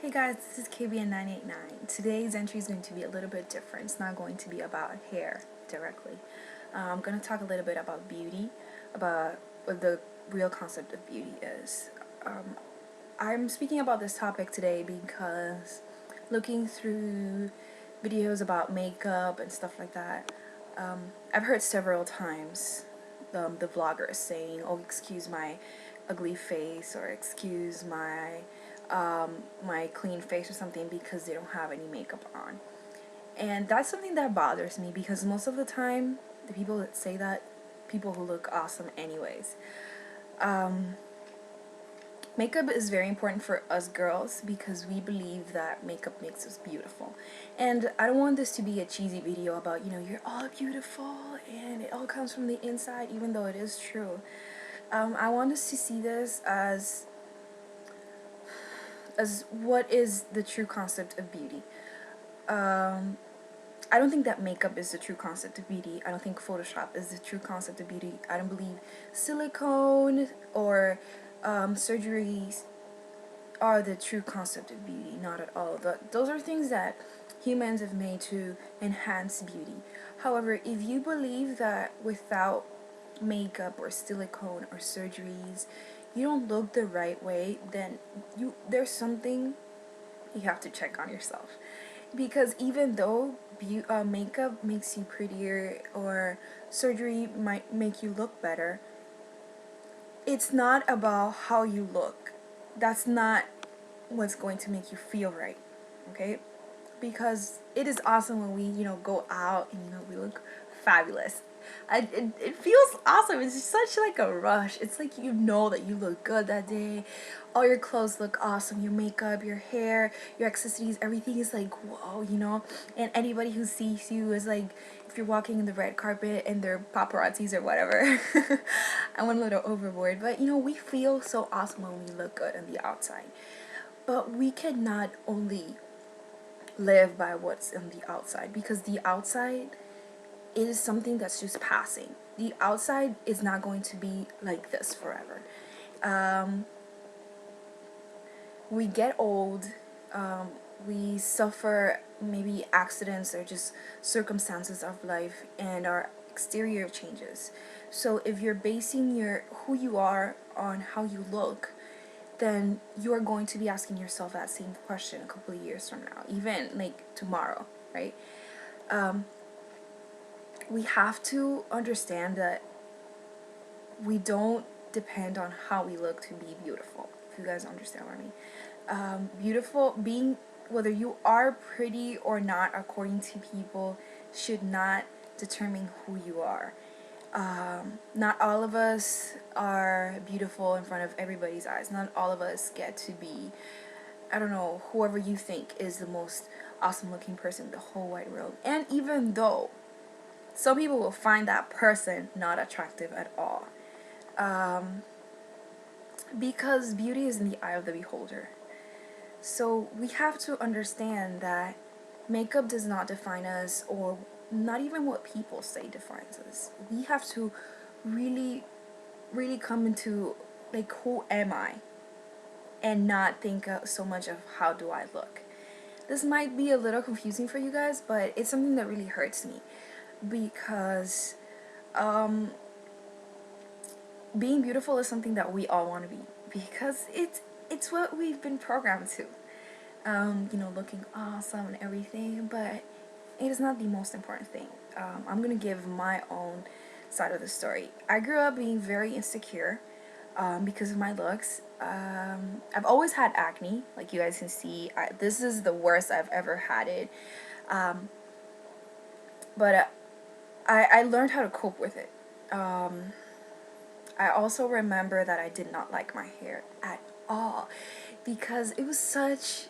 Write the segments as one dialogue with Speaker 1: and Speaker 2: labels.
Speaker 1: Hey guys, this is KBN989. Today's entry is going to be a little bit different. It's not going to be about hair directly. I'm going to talk a little bit about beauty, about what the real concept of beauty is. I'm speaking about this topic today because looking through videos about makeup and stuff like that, I've heard several times the vloggers saying, "Oh, excuse my ugly face," or "Excuse my clean face," or something, because they don't have any makeup on. And that's something that bothers me because most of the time, the people that say that, people who look awesome anyways. Makeup is very important for us girls because we believe that makeup makes us beautiful. And I don't want this to be a cheesy video about, you're all beautiful and it all comes from the inside, even though it is true. I want us to see this as what is the true concept of beauty. I don't think that makeup is the true concept of beauty. I don't think Photoshop is the true concept of beauty. I don't believe silicone or surgeries are the true concept of beauty. Not at all. Those are things that humans have made to enhance beauty. However, if you believe that without makeup or silicone or surgeries you don't look the right way, then there's something you have to check on yourself. Because even though makeup makes you prettier or surgery might make you look better, it's not about how you look. That's not what's going to make you feel right, okay? Because it is awesome when we, go out and, we look fabulous. It feels awesome. It's just such like a rush. It's like you know that you look good that day. All your clothes look awesome. Your makeup, your hair, your accessories, everything is like, whoa. And anybody who sees you is like, if you're walking in the red carpet and they're paparazzis or whatever. I went a little overboard. But, we feel so awesome when we look good on the outside. But we cannot only live by what's on the outside, because the outside is something that's just passing. The outside is not going to be like this forever. We get old, we suffer maybe accidents or just circumstances of life, and our exterior changes. So if you're basing who you are on how you look, then you are going to be asking yourself that same question a couple of years from now, even like tomorrow, right? We have to understand that we don't depend on how we look to be beautiful, if you guys understand what I mean. Beautiful, being, whether you are pretty or not according to people, should not determine who you are. Not all of us are beautiful in front of everybody's eyes. Not all of us get to be, I don't know, whoever you think is the most awesome looking person in the whole wide world. And even though some people will find that person not attractive at all, because beauty is in the eye of the beholder. So we have to understand that makeup does not define us, or not even what people say defines us. We have to really, really come into, like, who am I? And not think so much of how do I look. This might be a little confusing for you guys, but it's something that really hurts me. Because being beautiful is something that we all want to be. Because it's what we've been programmed to. Looking awesome and everything, but it is not the most important thing. I'm gonna give my own side of the story. I grew up being very insecure because of my looks. I've always had acne, like you guys can see. This is the worst I've ever had it. But I learned how to cope with it. I also remember that I did not like my hair at all because it was such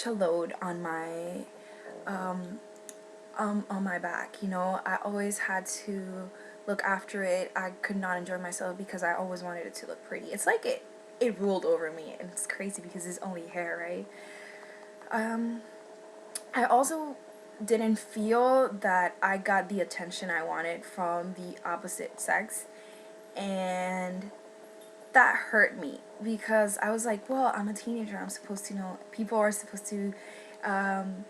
Speaker 1: a load on my back. I always had to look after it. I could not enjoy myself because I always wanted it to look pretty. It's like it ruled over me, and it's crazy because it's only hair, right? I also didn't feel that I got the attention I wanted from the opposite sex, and that hurt me because I was like, well, I'm a teenager. I'm supposed to, people are supposed to um,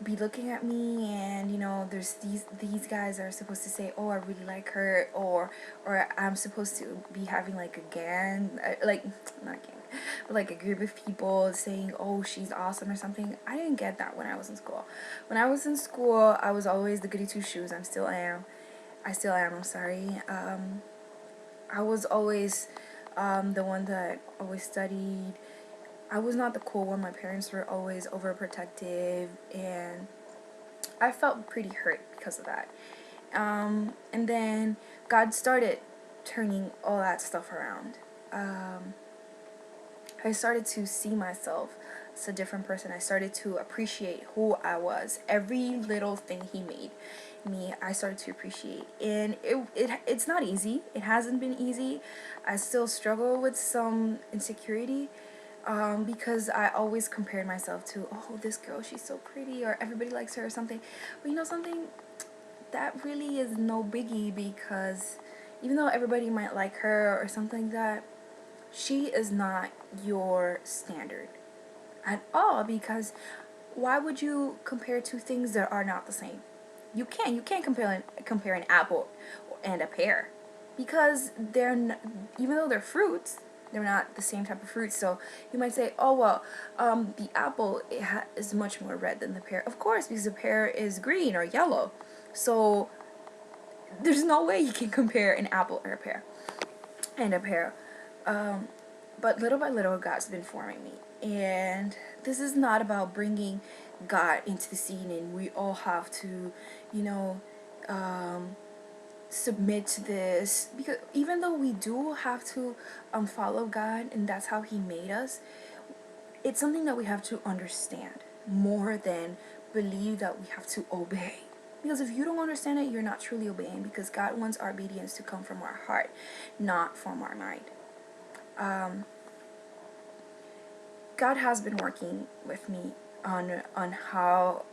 Speaker 1: be looking at me, and there's these guys are supposed to say, oh, I really like her, or I'm supposed to be having like a gang, like not a gang, but like a group of people saying, oh, she's awesome or something. I didn't get that when I was in school. When I was in school, I was always the goody two shoes. I still am, I'm sorry. I was always the one that always studied. I was not the cool one. My parents were always overprotective, and I felt pretty hurt because of that. And then God started turning all that stuff around. I started to see myself as a different person. I started to appreciate who I was. Every little thing He made me, I started to appreciate. And it's not easy. It hasn't been easy. I still struggle with some insecurity. Because I always compared myself to, oh, this girl, she's so pretty, or everybody likes her or something. But something, that really is no biggie, because even though everybody might like her or something like that, she is not your standard at all, because why would you compare two things that are not the same? You can't compare an apple and a pear, because even though they're fruits, they're not the same type of fruit. So you might say, oh well, the apple is much more red than the pear. Of course, because the pear is green or yellow. So there's no way you can compare an apple or a pear and a pear. But little by little, God's been forming me. And this is not about bringing God into the scene and we all have to, you know, submit to this. Because even though we do have to follow God and that's how He made us, it's something that we have to understand more than believe that we have to obey. Because if you don't understand it, you're not truly obeying, because God wants our obedience to come from our heart, not from our mind. God has been working with me on how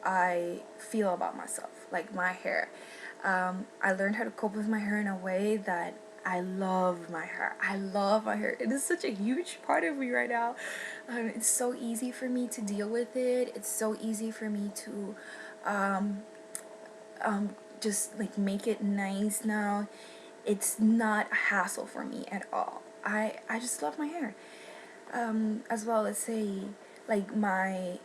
Speaker 1: I feel about myself, like my hair. I learned how to cope with my hair in a way that I love my hair. I love my hair. It is such a huge part of me right now. It's so easy for me to deal with it. It's so easy for me to just like make it nice now. It's not a hassle for me at all. I just love my hair. As well as say, like my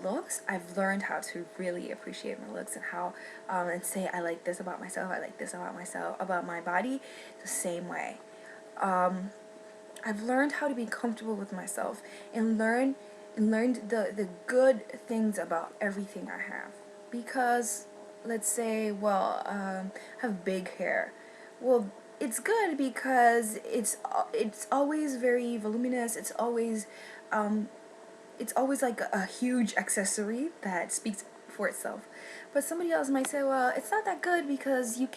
Speaker 1: looks, I've learned how to really appreciate my looks, and how and say I like this about myself, I like this about myself, about my body, the same way. I've learned how to be comfortable with myself, and learned the good things about everything I have. Because let's say, well, I have big hair. Well, it's good because it's always very voluminous. It's always like a huge accessory that speaks for itself. But somebody else might say, well, it's not that good because you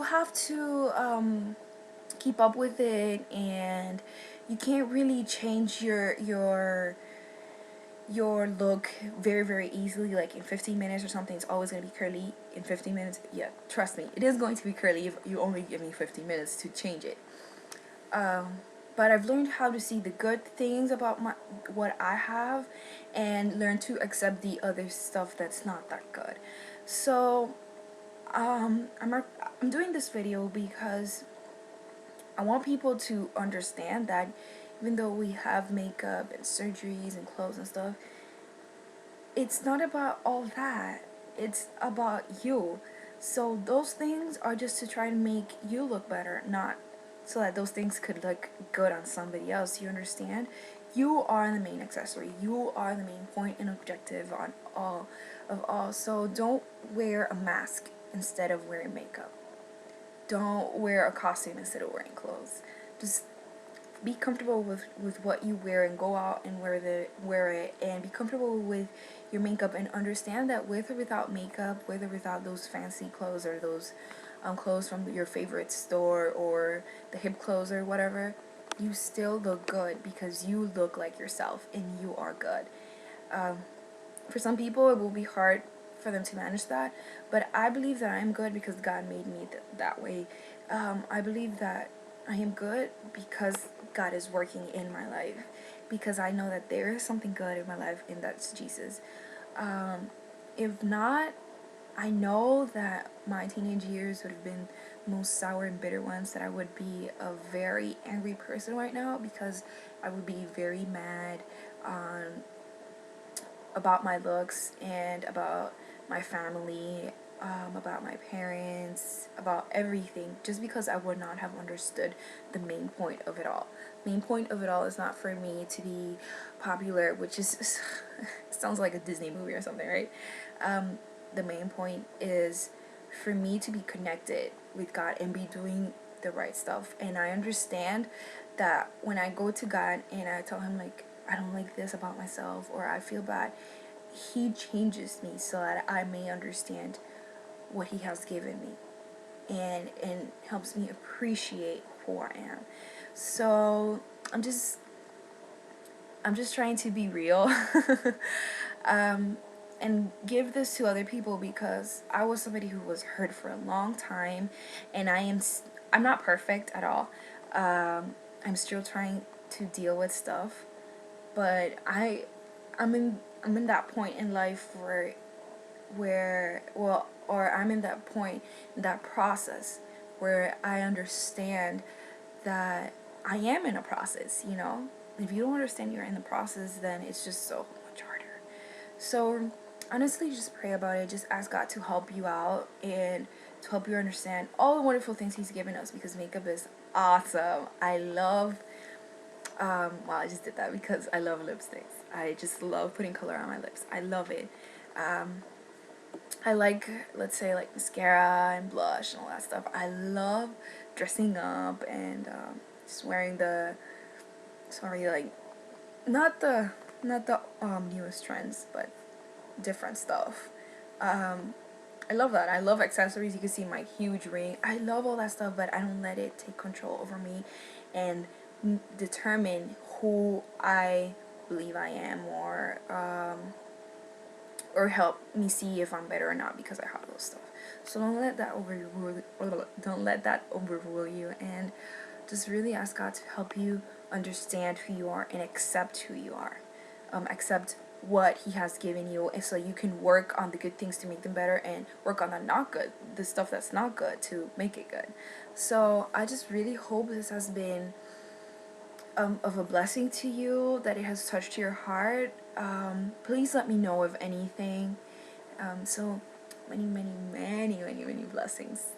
Speaker 1: have to keep up with it, and you can't really change your look very, very easily, like in 15 minutes or something. It's always going to be curly in 15 minutes. Yeah, trust me, it is going to be curly if you only give me 15 minutes to change it. But I've learned how to see the good things about what I have, and learn to accept the other stuff that's not that good. So I'm doing this video because I want people to understand that even though we have makeup and surgeries and clothes and stuff, it's not about all that. It's about you. So those things are just to try to make you look better, not so that those things could look good on somebody else. You understand? You are the main accessory. You are the main point and objective on all of all. So don't wear a mask instead of wearing makeup. Don't wear a costume instead of wearing clothes. Just be comfortable with what you wear, and go out and wear it, and be comfortable with your makeup, and understand that with or without makeup, with or without those fancy clothes, or those clothes from your favorite store, or the hip clothes or whatever, you still look good because you look like yourself and you are good. For some people it will be hard for them to manage that, but I believe that I'm good because God made me that way. I believe that I am good because God is working in my life, because I know that there is something good in my life, and that's Jesus. Um, if not, I know that my teenage years would have been the most sour and bitter ones, that I would be a very angry person right now, because I would be very mad um, about my looks and about my family, about my parents, about everything, just because I would not have understood the main point of it all. Main point of it all is not for me to be popular, which is sounds like a Disney movie or something, right? Um, the main point is for me to be connected with God and be doing the right stuff. And I understand that when I go to God and I tell him, like, I don't like this about myself, or I feel bad, he changes me so that I may understand what he has given me, and helps me appreciate who I am. So I'm just trying to be real. um, and give this to other people, because I was somebody who was hurt for a long time, and I'm not perfect at all. I'm still trying to deal with stuff, but I'm in that point in life where well, or I'm in that point, that process, where I understand that I am in a process, you know? If you don't understand you're in the process, then it's just so much harder. So honestly, just pray about it. Just ask God to help you out and to help you understand all the wonderful things he's given us, because makeup is awesome. I love well, I just did that because I love lipsticks. I just love putting color on my lips. I love it. Um, I like, let's say, like mascara and blush and all that stuff. I love dressing up and just wearing the, sorry, like not the newest trends, but different stuff. Um, I love that. I love accessories. You can see my huge ring. I love all that stuff, but I don't let it take control over me and determine who I believe I am, or help me see if I'm better or not because I have those stuff. So don't let that overrule you, and just really ask God to help you understand who you are and accept who you are. Accept what he has given you, and so you can work on the good things to make them better, and work on the stuff that's not good, to make it good. So I just really hope this has been of a blessing to you, that it has touched your heart. Please let me know of anything. So many, many, many, many, many blessings.